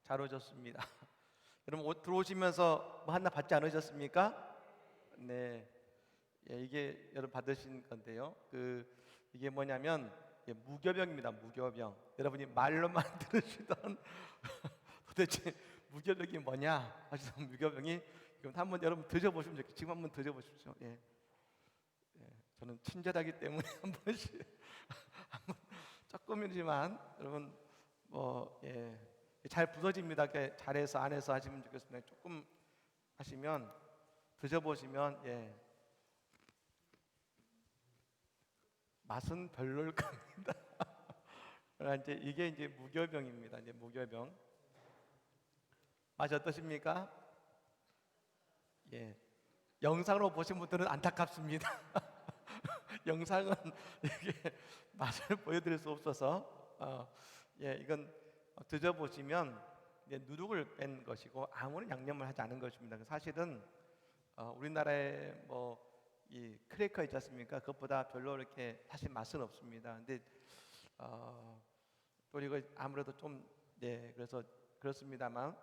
잘 오셨습니다. 여러분 옷 들어오시면서 뭐 하나 받지 않으셨습니까? 네, 예, 이게 여러분 받으신 건데요. 이게 뭐냐면 무교병입니다. 무교병. 여러분이 말로만 들으시던 도대체 무교병이 뭐냐 하시던 무교병이 그럼 한번 여러분 드셔보시면 좋겠어요. 지금 한번 드셔보십시오. 예, 저는 친절하기 때문에 한 번씩 한번 조금이지만 여러분 잘 부서집니다. 잘해서 안에서 하시면 좋겠습니다. 조금 하시면 드셔보시면 맛은 별로일 겁니다. 그러나 이게 이제 무교병입니다. 이제 무교병 맛이 어떠십니까? 영상으로 보신 분들은 안타깝습니다. 영상은 이게 맛을 보여드릴 수 없어서 이건 드셔보시면 누룩을 뺀 것이고 아무런 양념을 하지 않은 것입니다. 사실은 우리나라에 이 크래커 있지 않습니까? 그것보다 별로 이렇게 사실 맛은 없습니다. 근데 또 이거 아무래도 좀 그래서 그렇습니다만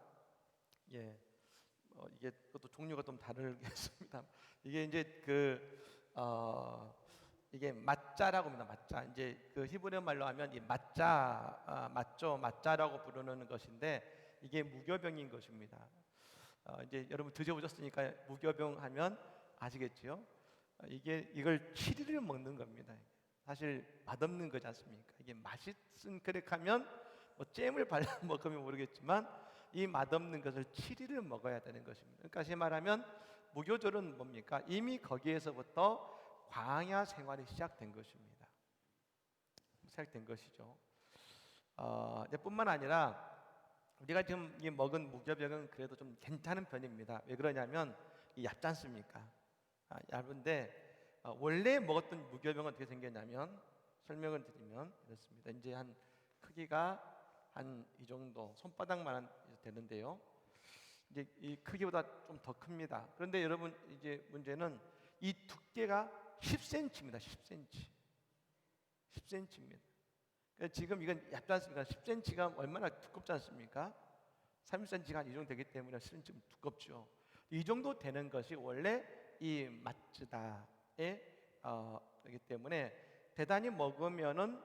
이게 또 종류가 좀 다르겠습니다. 이게 이제 이게 맞자라고 합니다. 맞자. 이제 히브리어 말로 하면 이 맞자, 맞자라고 부르는 것인데 이게 무교병인 것입니다. 이제 여러분 드셔보셨으니까 무교병 하면 아시겠죠? 이걸 7일을 먹는 겁니다. 사실 맛없는 거지 않습니까? 이게 맛있은 크랙하면 잼을 발라 먹으면 모르겠지만 이 맛없는 것을 7일을 먹어야 되는 것입니다. 그러니까 다시 말하면 무교절은 뭡니까? 이미 거기에서부터 광야 생활이 시작된 것입니다. 시작된 것이죠. 뿐만 아니라 우리가 지금 먹은 무교병은 그래도 좀 괜찮은 편입니다. 왜 그러냐면 얇지 않습니까? 얇은데 원래 먹었던 무교병은 어떻게 생겼냐면 설명을 드리면 이렇습니다. 이제 한 크기가 한 이 정도 손바닥만 되는데요. 이제 이 크기보다 좀 더 큽니다. 그런데 여러분 이제 문제는 이 두께가 10cm입니다. 10cm. 10cm입니다. 그러니까 지금 이건 얇지 않습니까? 10cm가 얼마나 두껍지 않습니까? 30cm가 한 이 정도 되기 때문에 실은 좀 두껍죠. 이 정도 되는 것이 원래 이 마츠다의 그렇기 때문에 대단히 먹으면은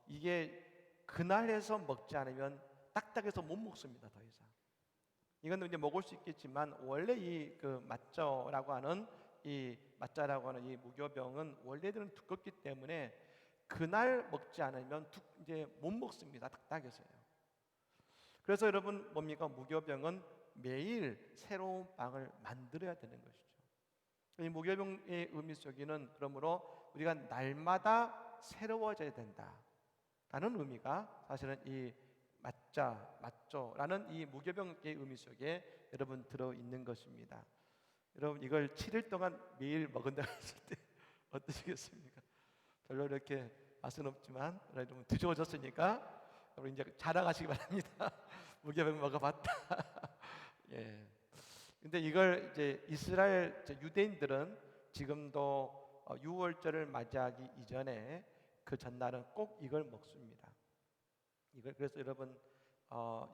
이게 그날에서 먹지 않으면 딱딱해서 못 먹습니다. 더 이상. 이건 이제 먹을 수 있겠지만 원래 맞자라고 하는 이 무교병은 원래들은 두껍기 때문에 그날 먹지 않으면 이제 못 먹습니다. 딱딱해서요. 그래서 여러분 뭡니까? 무교병은 매일 새로운 빵을 만들어야 되는 것이죠. 이 무교병의 의미 속에는 그러므로 우리가 날마다 새로워져야 된다라는 의미가 사실은 이 맞죠라는 이 무교병의 의미 속에 여러분 들어 있는 것입니다. 여러분 이걸 7일 동안 매일 먹은다 했을 때 어떠시겠습니까? 별로 이렇게 맛은 없지만 여러분 드셔보셨으니까 여러분 이제 자랑하시기 바랍니다. 무교병 먹어봤다. 근데 이걸 이제 이스라엘 유대인들은 지금도 유월절을 맞이하기 이전에 그 전날은 꼭 이걸 먹습니다. 그래서 여러분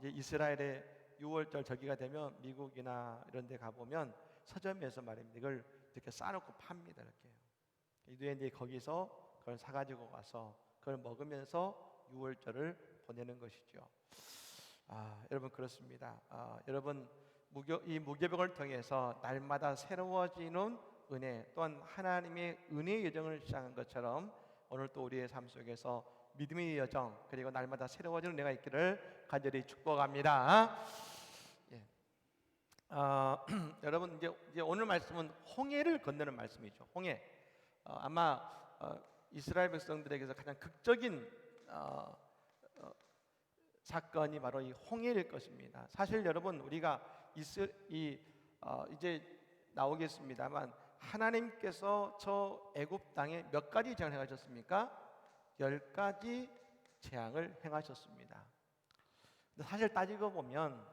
이스라엘의 6월절 절기가 되면 미국이나 이런 데 가보면 서점에서 말입니다. 이걸 이렇게 싸놓고 팝니다. 이렇게 유대인들이 거기서 그걸 사가지고 와서 그걸 먹으면서 6월절을 보내는 것이죠. 여러분 그렇습니다. 여러분 이 무교병을 통해서 날마다 새로워지는 은혜 또한 하나님의 은혜의 여정을 시작한 것처럼 오늘 또 우리의 삶 속에서 믿음의 여정 그리고 날마다 새로워지는 은혜가 있기를 간절히 축복합니다. 여러분 이제 오늘 말씀은 홍해를 건너는 말씀이죠. 홍해. 아마 이스라엘 백성들에게서 가장 극적인 사건이 바로 이 홍해일 것입니다. 사실 여러분 우리가 이제 나오겠습니다만 하나님께서 저 애굽 땅에 몇 가지 재앙을 행하셨습니까? 10가지 재앙을 행하셨습니다. 사실 따지고 보면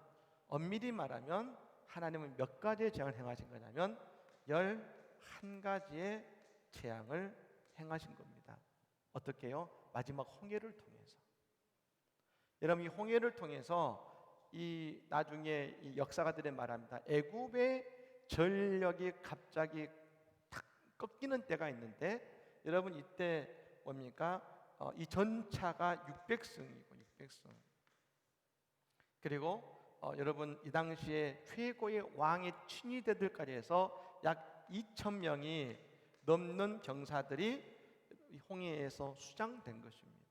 엄밀히 말하면 하나님은 몇 가지의 재앙을 행하신 거냐면 11가지의 재앙을 행하신 겁니다. 어떻게요? 마지막 홍해를 통해서. 여러분 이 홍해를 통해서 이 나중에 이 역사가들의 말합니다. 애굽의 전력이 갑자기 탁 꺾이는 때가 있는데, 여러분 이때 뭡니까? 이 전차가 600승이고 600승. 그리고 여러분 이 당시에 최고의 왕의 친위대들까지 해서 약 2,000명이 넘는 병사들이 홍해에서 수장된 것입니다.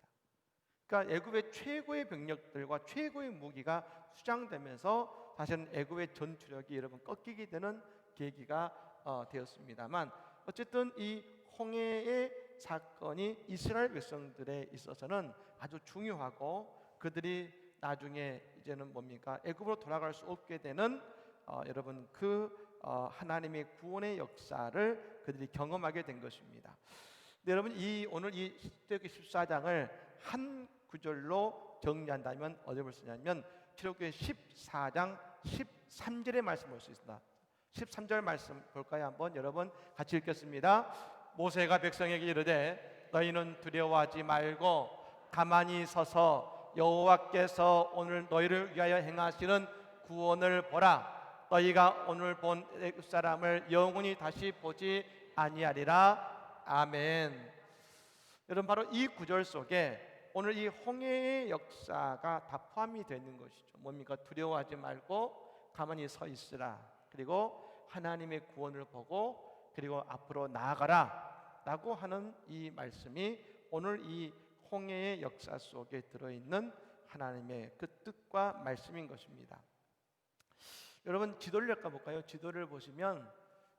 그러니까 애굽의 최고의 병력들과 최고의 무기가 수장되면서 사실은 애굽의 전투력이 여러분 꺾이게 되는 계기가 되었습니다만, 어쨌든 이 홍해의 사건이 이스라엘 백성들에 있어서는 아주 중요하고, 그들이 나중에 이제는 뭡니까? 애굽으로 돌아갈 수 없게 되는 여러분 하나님의 구원의 역사를 그들이 경험하게 된 것입니다. 근데 여러분 오늘 이 출애굽기 14장을 한 구절로 정리한다면 어디에 볼 수 있냐면 출애굽기 14장 13절의 말씀 볼 수 있습니다. 13절 말씀 볼까요? 한번 여러분 같이 읽겠습니다. 모세가 백성에게 이르되 너희는 두려워하지 말고 가만히 서서 여호와께서 오늘 너희를 위하여 행하시는 구원을 보라. 너희가 오늘 본 애굽 사람을 영원히 다시 보지 아니하리라. 아멘. 여러분 바로 이 구절 속에 오늘 이 홍해의 역사가 다 포함이 되는 것이죠. 뭡니까? 두려워하지 말고 가만히 서 있으라. 그리고 하나님의 구원을 보고 그리고 앞으로 나아가라 라고 하는 이 말씀이 오늘 이 홍해의 역사 속에 들어있는 하나님의 그 뜻과 말씀인 것입니다. 여러분 지도를 엮어 볼까요? 지도를 보시면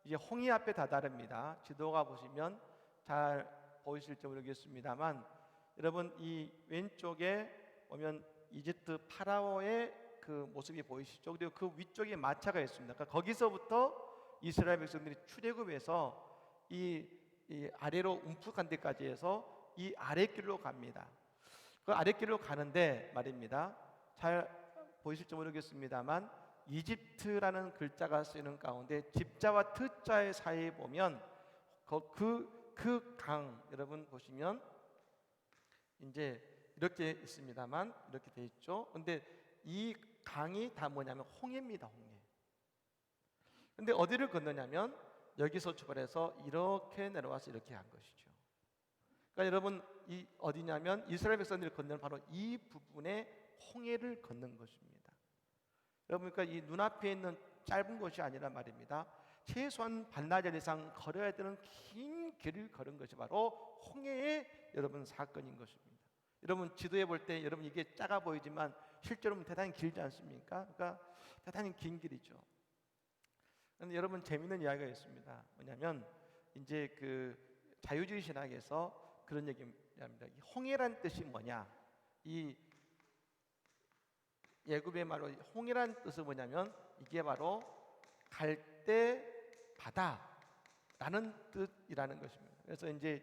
이제 홍해 앞에 다다릅니다. 지도가 보시면 잘 보이실지 모르겠습니다만, 여러분 이 왼쪽에 보면 이집트 파라오의 그 모습이 보이시죠? 그리고 그 위쪽에 마차가 있습니다. 그러니까 거기서부터 이스라엘 백성들이 출애굽해서 이 아래로 움푹한 데까지 해서 이 아랫길로 갑니다. 그 아랫길로 가는데 말입니다. 잘 보이실지 모르겠습니다만 이집트라는 글자가 쓰이는 가운데 집자와 트자의 사이에 보면 그 강 여러분 보시면 이제 이렇게 있습니다만 이렇게 돼 있죠. 근데 이 강이 다 뭐냐면 홍해입니다. 홍해. 근데 어디를 건너냐면 여기서 출발해서 이렇게 내려와서 이렇게 간 것이죠. 그러니까 여러분 이 어디냐면 이스라엘 백성들이 건너는 바로 이 부분에 홍해를 건넌 것입니다. 여러분 그러니까 이 눈앞에 있는 짧은 곳이 아니라 말입니다. 최소한 반나절 이상 걸어야 되는 긴 길을 걸은 것이 바로 홍해의 여러분 사건인 것입니다. 여러분 지도에 볼 때 여러분 이게 작아 보이지만 실제로는 대단히 길지 않습니까? 그러니까 대단히 긴 길이죠. 그런데 여러분 재미있는 이야기가 있습니다. 뭐냐면 이제 그 자유주의 신학에서 그런 얘기합니다. 이 홍해란 뜻이 뭐냐? 이 예굽의 말로 홍해란 뜻은 뭐냐면 이게 바로 갈대 바다라는 뜻이라는 것입니다. 그래서 이제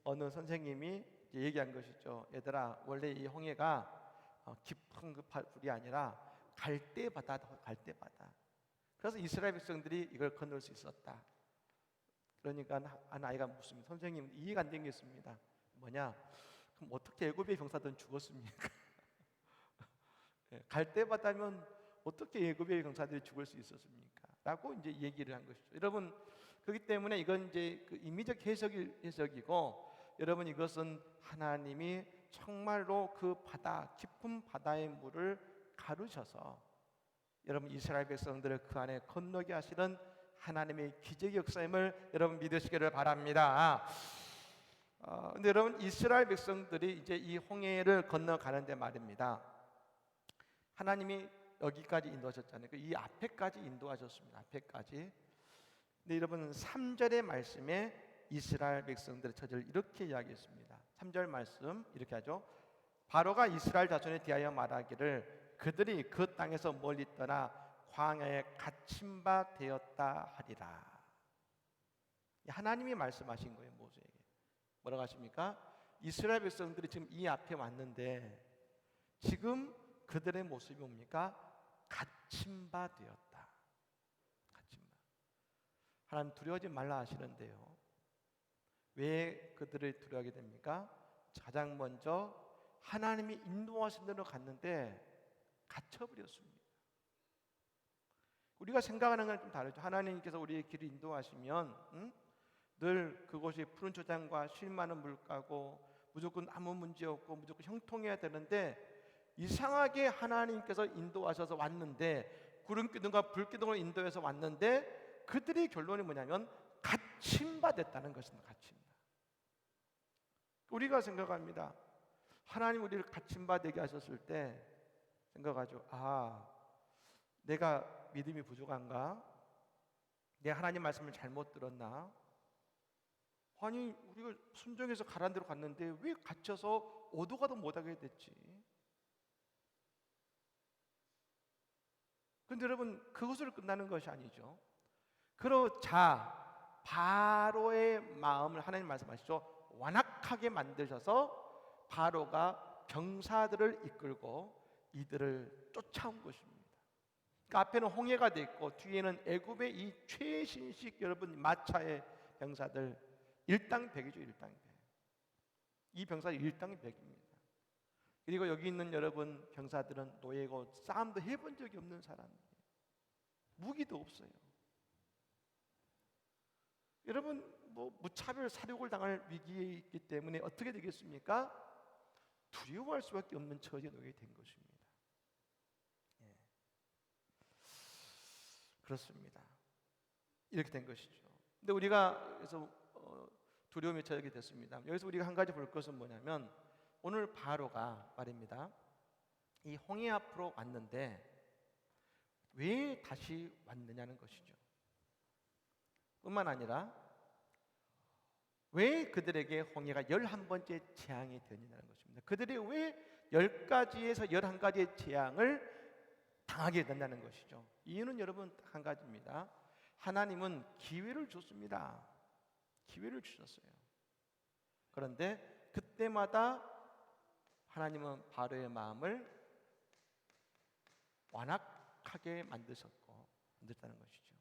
어느 선생님이 이제 얘기한 것이죠. 얘들아, 원래 이 홍해가 깊은 그 물이 아니라 갈대 바다다, 갈대 바다. 그래서 이스라엘 백성들이 이걸 건널 수 있었다. 그러니까 한 아이가 묻습니다. 선생님, 이해가 안 되겠습니다. 뭐냐? 그럼 어떻게 애굽의 병사들은 죽었습니까? 갈대 바다면 어떻게 애굽의 병사들이 죽을 수 있었습니까? 라고 이제 얘기를 한 것이죠. 여러분 그렇기 때문에 이건 이제 그 인미적 해석이고, 여러분 이것은 하나님이 정말로 그 바다 깊은 바다의 물을 가르셔서 여러분 이스라엘 백성들을 그 안에 건너게 하시는 하나님의 기적의 역사임을 여러분 믿으시기를 바랍니다. 근데 여러분 이스라엘 백성들이 이제 이 홍해를 건너가는데 말입니다. 하나님이 여기까지 인도하셨잖아요. 이 앞에까지 인도하셨습니다. 앞에까지. 근데 여러분 3절의 말씀에 이스라엘 백성들의 처지를 이렇게 이야기했습니다. 3절 말씀 이렇게 하죠. 바로가 이스라엘 자손에 대하여 말하기를 그들이 그 땅에서 멀리 떠나 광야에 갇힌 바 되었다 하리라. 하나님이 말씀하신 거예요. 모세에게 뭐라고 하십니까? 이스라엘 백성들이 지금 이 앞에 왔는데 지금 그들의 모습이 뭡니까? 갇힌 바 되었다. 갇힌 바. 하나님 두려워하지 말라 하시는데요. 왜 그들을 두려워하게 됩니까? 가장 먼저 하나님이 인도하신 대로 갔는데 갇혀버렸습니다. 우리가 생각하는 건 좀 다르죠. 하나님께서 우리의 길을 인도하시면 늘 그곳이 푸른 초장과 쉴 많은 물가고 무조건 아무 문제 없고 무조건 형통해야 되는데, 이상하게 하나님께서 인도하셔서 왔는데, 구름 기둥과 불 기둥을 인도해서 왔는데 그들의 결론이 뭐냐면 갇힘받았다는 것입니다. 갇힘받. 우리가 생각합니다. 하나님 우리를 갇힘받게 하셨을 때 생각하죠. 내가 믿음이 부족한가? 내가 하나님 말씀을 잘못 들었나? 아니, 우리가 순종해서 가라는 대로 갔는데 왜 갇혀서 오도 가도 못하게 됐지? 근데 여러분, 그것으로 끝나는 것이 아니죠. 그러자 바로의 마음을 하나님 말씀하시죠. 완악하게 만드셔서 바로가 병사들을 이끌고 이들을 쫓아온 것입니다. 그 앞에는 홍해가 돼 있고 뒤에는 애굽의 이 최신식 여러분 마차의 병사들, 일당백이죠. 일당백. 이 병사들 일당백입니다. 그리고 여기 있는 여러분 병사들은 노예고 싸움도 해본 적이 없는 사람이에요. 무기도 없어요. 여러분, 무차별 사륙을 당할 위기에 있기 때문에 어떻게 되겠습니까? 두려워할 수밖에 없는 처지에 놓이게 된 것입니다. 그렇습니다. 이렇게 된 것이죠. 근데 우리가 그래서 두려움에 처하게 됐습니다. 여기서 우리가 한 가지 볼 것은 뭐냐면, 오늘 바로가 말입니다. 이 홍해 앞으로 왔는데 왜 다시 왔느냐는 것이죠. 뿐만 아니라 왜 그들에게 홍해가 11번째 재앙이 되느냐는 것입니다. 그들이 왜 10가지에서 11가지의 재앙을 당하게 된다는 것이죠. 이유는 여러분 한 가지입니다. 하나님은 기회를 줬습니다. 기회를 주셨어요. 그런데 그때마다 하나님은 바로의 마음을 완악하게 만드셨다는 것이죠.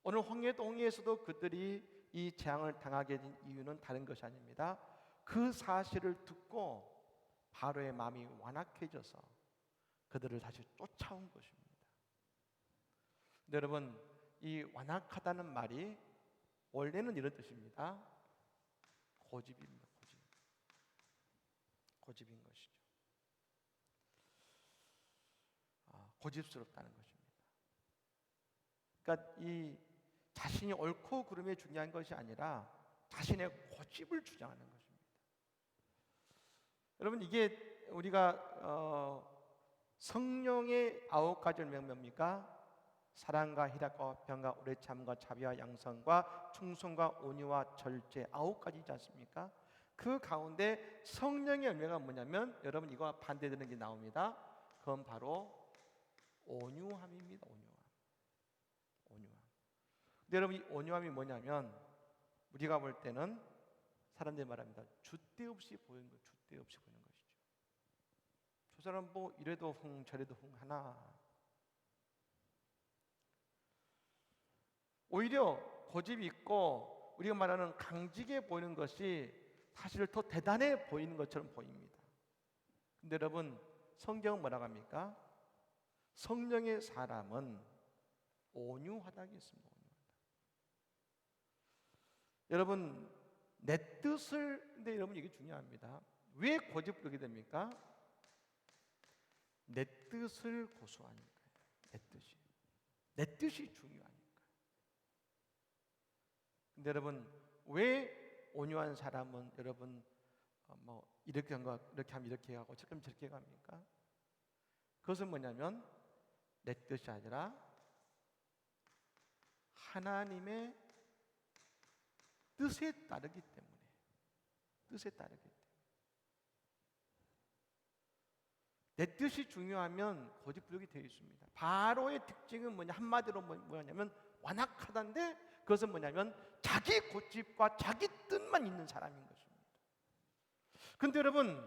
오늘 홍해에서도 그들이 이 재앙을 당하게 된 이유는 다른 것이 아닙니다. 그 사실을 듣고 바로의 마음이 완악해져서 그들을 다시 쫓아온 것입니다. 근데 여러분, 이 완악하다는 말이 원래는 이런 뜻입니다. 고집입니다. 고집인 것이죠. 고집스럽다는 것입니다. 그러니까 이 자신이 옳고 그름이 중요한 것이 아니라 자신의 고집을 주장하는 것입니다. 여러분, 이게 우리가 성령의 9가지 뭡니까? 사랑과 희락과 화평과 오래 참과 자비와 양선과 충성과 온유와 절제, 9가지지 않습니까? 그 가운데 성령의 열매가 뭐냐면, 여러분 이거 반대되는 게 나옵니다. 그건 바로 온유함입니다. 온유함. 근데 여러분, 이 온유함이 뭐냐면, 우리가 볼 때는 사람들이 말합니다. 줏대 없이 보이는 것, 줏대 없이 보이는 것이죠. 저 사람 뭐 이래도 흥 저래도 흥 하나. 오히려 고집이 있고 우리가 말하는 강직해 보이는 것이 사실 더 대단해 보이는 것처럼 보입니다. 근데 여러분, 성경은 뭐라고 합니까? 성령의 사람은 온유하다고 했습니다. 여러분, 내 뜻을, 근데 여러분 이게 중요합니다. 왜 고집부리게 됩니까? 내 뜻을 고수하니까요. 내 뜻이 중요하니까. 근데 여러분, 왜 온유한 사람은 여러분 이렇게 한 거, 이렇게 하면 이렇게 하고 저렇게 갑니까? 그것은 뭐냐면 내 뜻이 아니라 하나님의 뜻에 따르기 때문에. 내 뜻이 중요하면 고집부리게 되어 있습니다. 바로의 특징은 뭐냐? 한마디로 뭐냐면 완악하다인데, 그것은 뭐냐면 자기 고집과 자기 뜻만 있는 사람인 것입니다. 근데 여러분,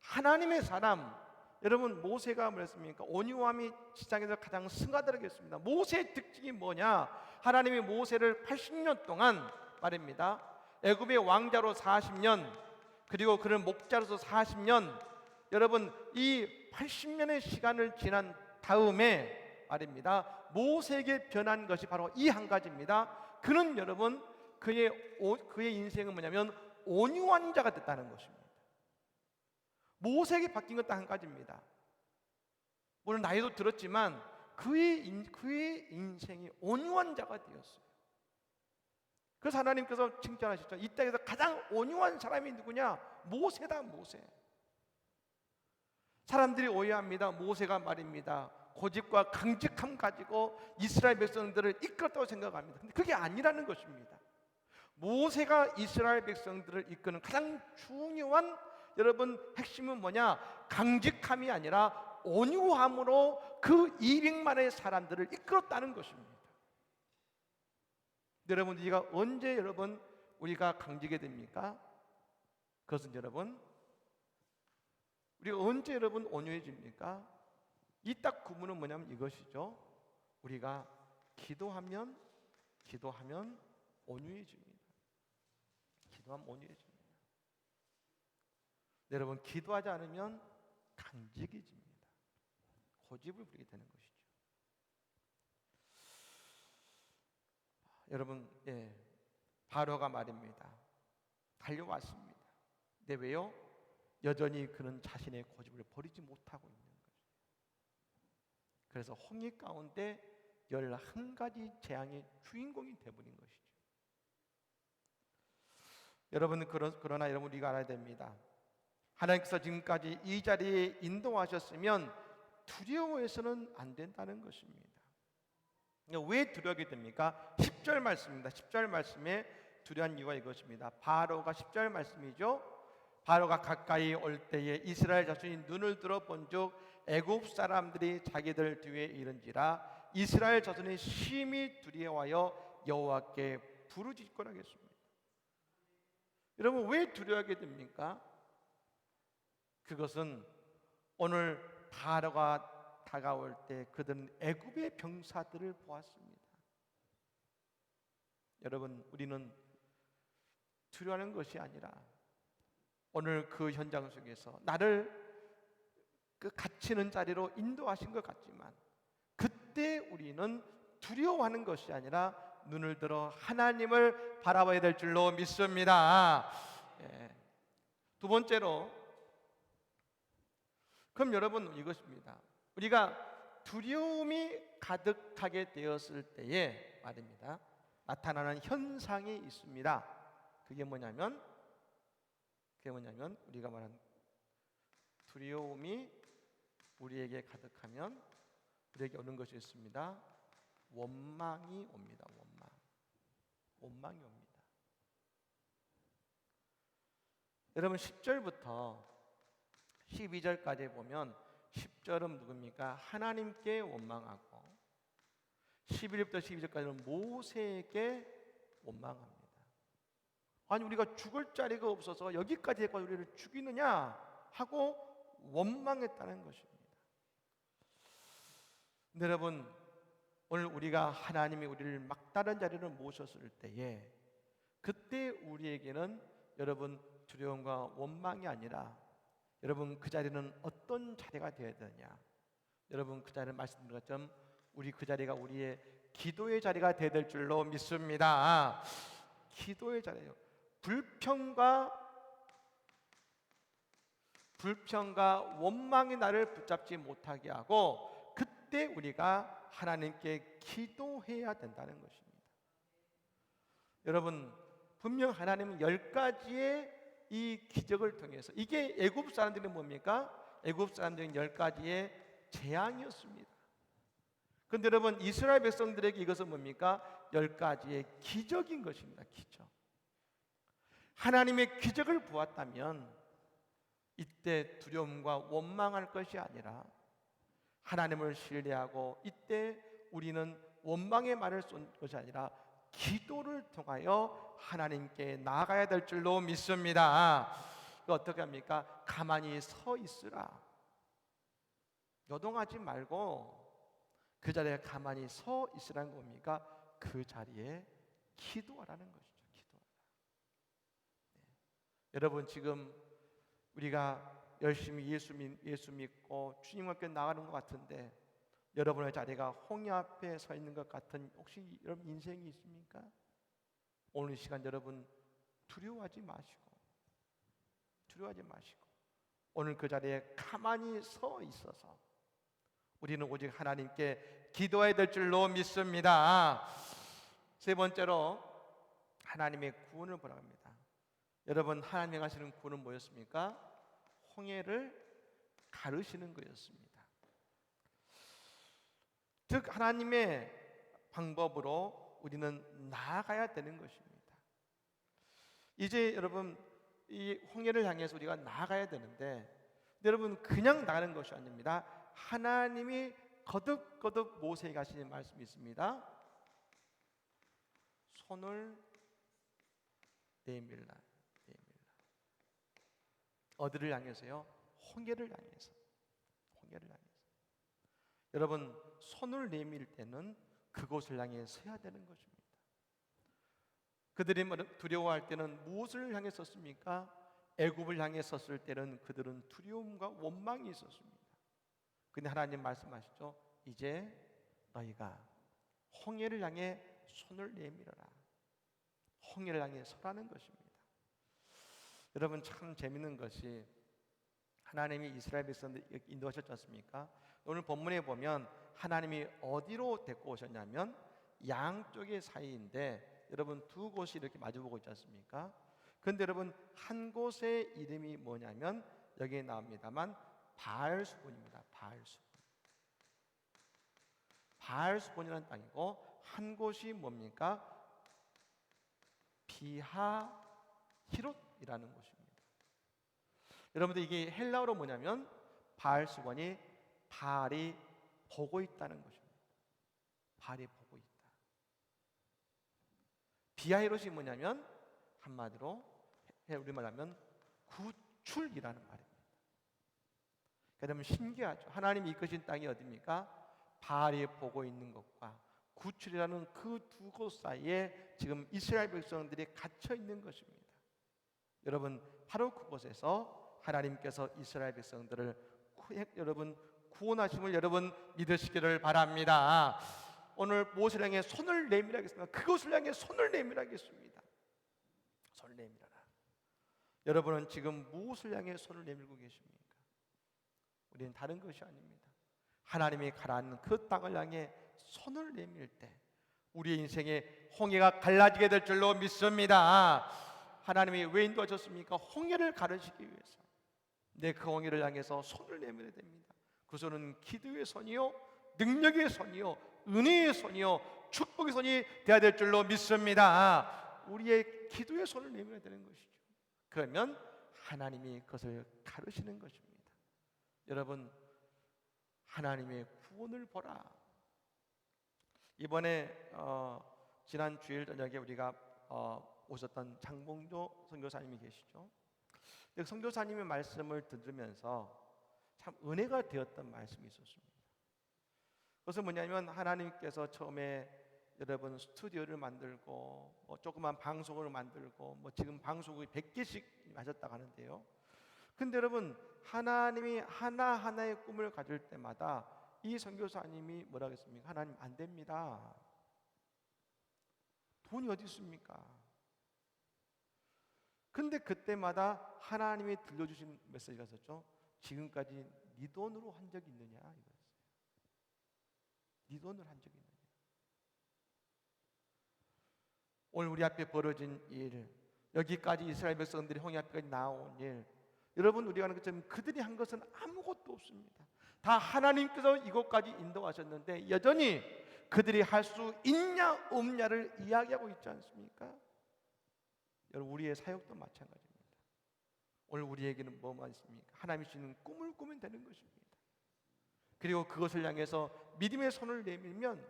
하나님의 사람, 여러분 모세가 뭐랬습니까? 온유함이 지상에서 가장 승하다라고 했습니다. 모세의 특징이 뭐냐? 하나님이 모세를 80년 동안 말입니다. 애굽의 왕자로 40년, 그리고 그를 목자로서 40년, 여러분 이 80년의 시간을 지난 다음에 말입니다, 모세에게 변한 것이 바로 이 한 가지입니다. 그는 여러분 그의 인생은 뭐냐면 온유한 자가 됐다는 것입니다. 모세에게 바뀐 것 딱 한 가지입니다. 물론 나이도 들었지만 그의 인생이 온유한 자가 되었어요. 그래서 하나님께서 칭찬하셨죠. 이 땅에서 가장 온유한 사람이 누구냐? 모세다, 모세. 사람들이 오해합니다. 모세가 말입니다, 고집과 강직함 가지고 이스라엘 백성들을 이끌었다고 생각합니다. 근데 그게 아니라는 것입니다. 모세가 이스라엘 백성들을 이끄는 가장 중요한 여러분 핵심은 뭐냐? 강직함이 아니라 온유함으로 그 200만의 사람들을 이끌었다는 것입니다. 여러분, 우리가 언제 여러분 우리가 강직이 됩니까? 그것은 여러분 우리가 언제 여러분 온유해집니까? 이 딱 구문은 뭐냐면 이것이죠. 우리가 기도하면 온유해집니다. 기도하면 온유해집니다. 여러분, 기도하지 않으면 강직해집니다. 고집을 부리게 되는 것이죠. 여러분, 바로가 말입니다, 달려왔습니다. 근데 왜요? 여전히 그는 자신의 고집을 버리지 못하고 있는 거죠. 그래서 홍해 가운데 11가지 재앙의 주인공이 되어버린 것이죠. 여러분, 그러나 여러분 우리가 알아야 됩니다. 하나님께서 지금까지 이 자리에 인도하셨으면 두려워해서는 안 된다는 것입니다. 왜 두려워하게 됩니까? 10절 말씀입니다. 10절 말씀에 두려운 이유가 이것입니다. 바로가 10절 말씀이죠. 바로가 가까이 올 때에 이스라엘 자손이 눈을 들어 본즉 애굽 사람들이 자기들 뒤에 이른지라 이스라엘 자손이 심히 두려워하여 여호와께 부르짖곤 하겠습니다. 여러분, 왜 두려워하게 됩니까? 그것은 오늘 바로가 다가올 때 그들은 애굽의 병사들을 보았습니다. 여러분, 우리는 두려워하는 것이 아니라 오늘 그 현장 속에서 나를 그 갇히는 자리로 인도하신 것 같지만 그때 우리는 두려워하는 것이 아니라 눈을 들어 하나님을 바라봐야 될 줄로 믿습니다. 두 번째로, 그럼 여러분 이것입니다. 우리가 두려움이 가득하게 되었을 때에 말입니다, 나타나는 현상이 있습니다. 그게 뭐냐면 우리가 말하는 두려움이 우리에게 가득하면 우리에게 오는 것이 있습니다. 원망이 옵니다. 원망이 옵니다. 여러분, 10절부터 12절까지 보면 10절은 누굽니까? 하나님께 원망하고 11절부터 12절까지는 모세에게 원망합니다. 아니, 우리가 죽을 자리가 없어서 여기까지 해서 우리를 죽이느냐 하고 원망했다는 것입니다. 여러분, 오늘 우리가 하나님이 우리를 막다른 자리를 모셨을 때에 그때 우리에게는 여러분 두려움과 원망이 아니라 여러분 그 자리는 어떤 자리가 되어야 되느냐, 여러분 그 자리는 말씀드린 것처럼 우리 그 자리가 우리의 기도의 자리가 되어야 될 줄로 믿습니다. 기도의 자리예요. 불평과 원망이 나를 붙잡지 못하게 하고 그때 우리가 하나님께 기도해야 된다는 것입니다. 여러분, 분명 하나님은 10가지의 이 기적을 통해서, 이게 애굽 사람들은 뭡니까? 애굽 사람들은 10가지의 재앙이었습니다. 그런데 여러분, 이스라엘 백성들에게 이것은 뭡니까? 10가지의 기적인 것입니다. 기적. 하나님의 기적을 보았다면 이때 두려움과 원망할 것이 아니라 하나님을 신뢰하고 이때 우리는 원망의 말을 쏜 것이 아니라 기도를 통하여 하나님께 나아가야 될 줄로 믿습니다. 어떻게 합니까? 가만히 서 있으라. 요동하지 말고 그 자리에 가만히 서 있으라는 겁니까? 그 자리에 기도하라는 것이죠. 기도하라. 여러분, 지금 우리가 열심히 예수 믿고 주님과 함께 나가는 것 같은데 여러분의 자리가 홍해 앞에 서 있는 것 같은 혹시 여러분 인생이 있습니까? 오늘 이 시간 여러분 두려워하지 마시고 오늘 그 자리에 가만히 서 있어서 우리는 오직 하나님께 기도해야 될 줄로 믿습니다. 세 번째로 하나님의 구원을 바랍니다. 여러분, 하나님이 하시는 구원은 뭐였습니까? 홍해를 가르시는 거였습니다. 즉 하나님의 방법으로 우리는 나아가야 되는 것입니다. 이제 여러분 이 홍해를 향해서 우리가 나아가야 되는데 여러분 그냥 나가는 것이 아닙니다. 하나님이 거듭거듭 모세에게 하시는 말씀이 있습니다. 손을 내밀라. 어디를 향해서요? 홍해를 향해서. 여러분 손을 내밀 때는 그곳을 향해 서야 되는 것입니다. 그들이 두려워할 때는 무엇을 향해 섰습니까? 애굽을 향해 섰을 때는 그들은 두려움과 원망이 있었습니다. 근데 하나님 말씀하시죠. 이제 너희가 홍해를 향해 손을 내밀어라. 홍해를 향해 서라는 것입니다. 여러분 참 재밌는 것이 하나님이 이스라엘 백성들 인도하셨지 않습니까? 오늘 본문에 보면 하나님이 어디로 데리고 오셨냐면 양쪽의 사이인데 여러분 두 곳이 이렇게 마주보고 있지 않습니까? 그런데 여러분 한 곳의 이름이 뭐냐면 여기에 나옵니다만 바알수본입니다. 바알수본이라는 땅이고 한 곳이 뭡니까? 비하히롯이라는 곳입니다. 여러분들 이게 헬라어로 뭐냐면 바알수본이 바알이 보고 있다는 것입니다. 바알이 보고 있다. 비하히롯이 뭐냐면 한마디로 우리말로 하면 구출이라는 말입니다. 그러면 신기하죠. 하나님이 이끄신 땅이 어디입니까? 바알이 보고 있는 것과 구출이라는 그 두 곳 사이에 지금 이스라엘 백성들이 갇혀 있는 것입니다. 여러분 바로 그곳에서 하나님께서 이스라엘 백성들을 여러분 구원하심을 여러분 믿으시기를 바랍니다. 오늘 무엇을 향해 손을 내밀하겠습니까? 그것을 향해 손을 내밀하겠습니다. 손을 내밀어라. 여러분은 지금 무엇을 향해 손을 내밀고 계십니까? 우리는 다른 것이 아닙니다. 하나님이 가라앉는 그 땅을 향해 손을 내밀 때 우리의 인생에 홍해가 갈라지게 될 줄로 믿습니다. 하나님이 왜 인도하셨습니까? 홍해를 가르시기 위해서. 그 홍해를 향해서 손을 내밀어야 됩니다. 그 손은 기도의 손이요, 능력의 손이요, 은혜의 손이요, 축복의 손이 되어야 될 줄로 믿습니다. 우리의 기도의 손을 내밀어야 되는 것이죠. 그러면 하나님이 그것을 가르시는 것입니다. 여러분 하나님의 구원을 보라. 이번에 지난 주일 저녁에 우리가 오셨던 장봉조 선교사님이 계시죠. 선교사님의 말씀을 들으면서 참 은혜가 되었던 말씀이 있었습니다. 그것은 뭐냐면 하나님께서 처음에 여러분 스튜디오를 만들고 조그만 방송을 만들고 지금 방송이 100개씩 하셨다고 하는데요. 근데 여러분 하나님이 하나하나의 꿈을 가질 때마다 이 선교사님이 뭐라고 했습니까? 하나님 안 됩니다. 돈이 어디 있습니까? 근데 그때마다 하나님이 들려주신 메시지가 있었죠. 지금까지 네 돈으로 한 적이 있느냐 이거였어요. 네 돈으로 한 적이 있느냐. 오늘 우리 앞에 벌어진 일, 여기까지 이스라엘 백성들이 홍해 앞까지 나온 일, 여러분 우리가 하는 것처럼 그들이 한 것은 아무것도 없습니다. 다 하나님께서 이곳까지 인도하셨는데 여전히 그들이 할 수 있냐 없냐를 이야기하고 있지 않습니까? 여러분 우리의 사역도 마찬가지입니다. 오늘 우리에게는 뭐만 있습니까? 하나님이 주시는 꿈을 꾸면 되는 것입니다. 그리고 그것을 향해서 믿음의 손을 내밀면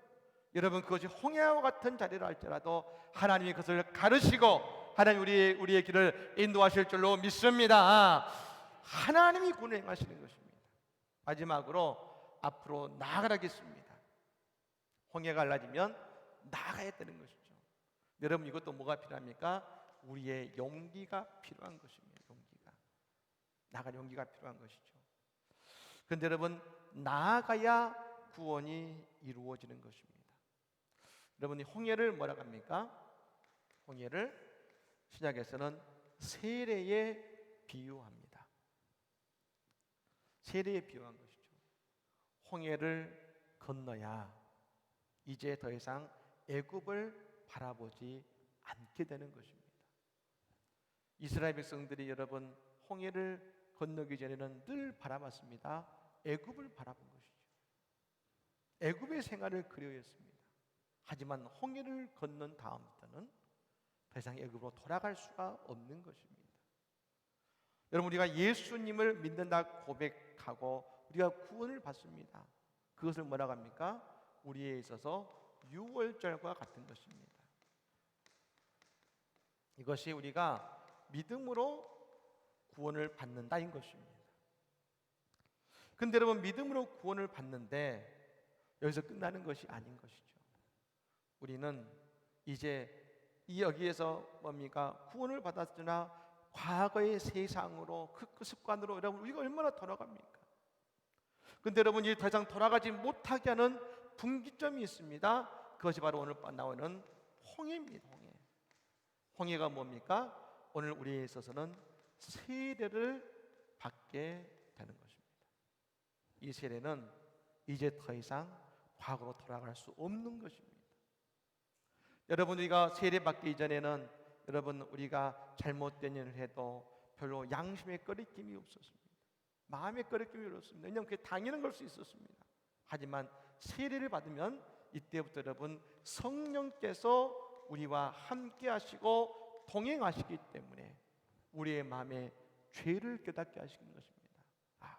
여러분 그것이 홍해와 같은 자리를 할지라도 하나님이 그것을 가르시고 하나님 우리의 길을 인도하실 줄로 믿습니다. 하나님이 구원을 행하시는 것입니다. 마지막으로 앞으로 나아가겠습니다. 홍해가 갈라지면 나아가야 되는 것이죠. 여러분 이것도 뭐가 필요합니까? 우리의 용기가 필요한 것입니다. 용기가. 나아갈 용기가 필요한 것이죠. 그런데 여러분, 나아가야 구원이 이루어지는 것입니다. 여러분이 홍해를 뭐라고 합니까? 홍해를 신약에서는 세례에 비유합니다. 세례에 비유한 것이죠. 홍해를 건너야 이제 더 이상 애굽을 바라보지 않게 되는 것입니다. 이스라엘 백성들이 여러분 홍해를 건너기 전에는 늘 바라봤습니다. 애굽을 바라본 것이죠. 애굽의 생활을 그리워했습니다. 하지만 홍해를 건넌 다음부터는 더 이상 애굽으로 돌아갈 수가 없는 것입니다. 여러분, 우리가 예수님을 믿는다 고백하고 우리가 구원을 받습니다. 그것을 뭐라고 합니까? 우리에 있어서 유월절과 같은 것입니다. 이것이 우리가 믿음으로 구원을 받는다인 것입니다. 근데 여러분, 믿음으로 구원을 받는데 여기서 끝나는 것이 아닌 것이죠. 우리는 이제 여기에서 뭡니까? 구원을 받았으나 과거의 세상으로 그 습관으로 여러분 우리가 얼마나 돌아갑니까? 근데 여러분, 이제 더 이상 돌아가지 못하게 하는 분기점이 있습니다. 그것이 바로 오늘 나오는 홍해입니다. 홍해가 뭡니까? 오늘 우리에 있어서는 세례를 받게 되는 것입니다. 이 세례는 이제 더 이상 과거로 돌아갈 수 없는 것입니다. 여러분, 우리가 세례 받기 이전에는 여러분 우리가 잘못된 일을 해도 별로 양심의 꺼리낌이 없었습니다. 마음의 꺼리낌이 없었습니다. 왜냐하면 그게 당연한 걸 수 있었습니다. 하지만 세례를 받으면 이때부터 여러분 성령께서 우리와 함께 하시고 동행하시기 때문에 우리의 마음에 죄를 깨닫게 하시는 것입니다. 아,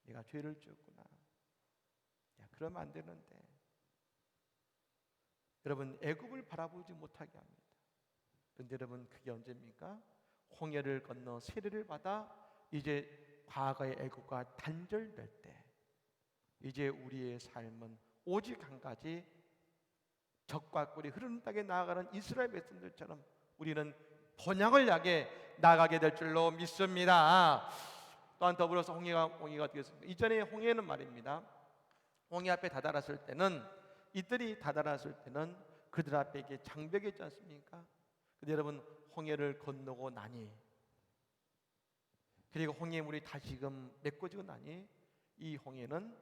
내가 죄를 지었구나. 야, 그러면 안 되는데. 여러분, 애굽을 바라보지 못하게 합니다. 그런데 여러분, 그게 언제입니까? 홍해를 건너 세례를 받아 이제 과거의 애굽과 단절될 때, 이제 우리의 삶은 오직 한 가지, 적과 꿀이 흐르는 땅에 나아가는 이스라엘 백성들처럼 우리는 본향을 향해 나가게 될 줄로 믿습니다. 또한 더불어서 홍해가 어떻게 됐습니까? 이전에 홍해는 말입니다, 홍해 앞에 다다랐을 때는, 이들이 다다랐을 때는 그들 앞에 이게 장벽이 있지 않습니까? 근데 여러분, 홍해를 건너고 나니, 그리고 홍해의 물이 다시금 메꿔지고 나니, 이 홍해는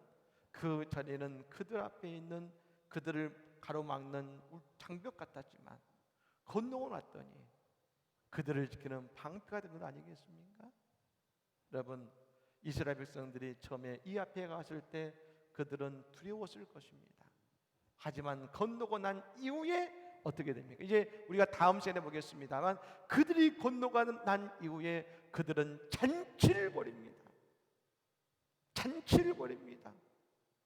그 전에는 그들 앞에 있는 그들을 가로막는 장벽 같았지만 건너고 났더니 그들을 지키는 방패가 된 것 아니겠습니까? 여러분, 이스라엘 백성들이 처음에 이 앞에 갔을 때 그들은 두려웠을 것입니다. 하지만 건너고 난 이후에 어떻게 됩니까? 이제 우리가 다음 시간에 보겠습니다만, 그들이 건너고 난 이후에 그들은 잔치를 벌입니다. 잔치를 벌입니다.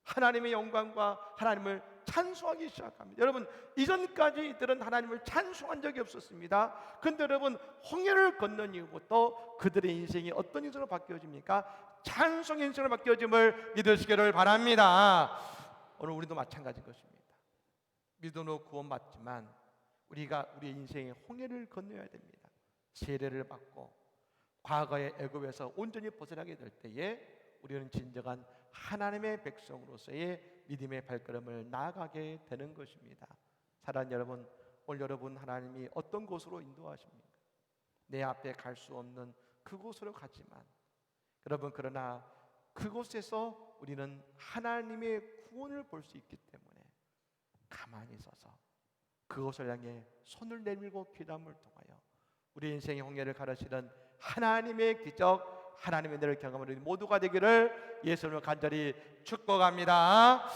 하나님의 영광과 하나님을 찬송하기 시작합니다. 여러분, 이전까지 이들은 하나님을 찬송한 적이 없었습니다. 그런데 여러분, 홍해를 건넌 이후부터 그들의 인생이 어떤 인생으로 바뀌어집니까? 찬송의 인생으로 바뀌어짐을 믿으시기를 바랍니다. 오늘 우리도 마찬가지인 것입니다. 믿음으로 구원받지만 우리가 우리의 인생의 홍해를 건너야 됩니다. 세례를 받고 과거의 애굽에서 온전히 벗어나게 될 때에 우리는 진정한 하나님의 백성으로서의 믿음의 발걸음을 나아가게 되는 것입니다. 사랑하는 여러분, 오늘 여러분 하나님이 어떤 곳으로 인도하십니까? 내 앞에 갈 수 없는 그곳으로 가지만 여러분, 그러나 그곳에서 우리는 하나님의 구원을 볼 수 있기 때문에 가만히 서서 그곳을 향해 손을 내밀고 기도함을 통하여 우리 인생의 홍해를 가르치는 하나님의 기적, 하나님의 은혜를 경험하는 우리 모두가 되기를 예수님을 간절히 축복합니다.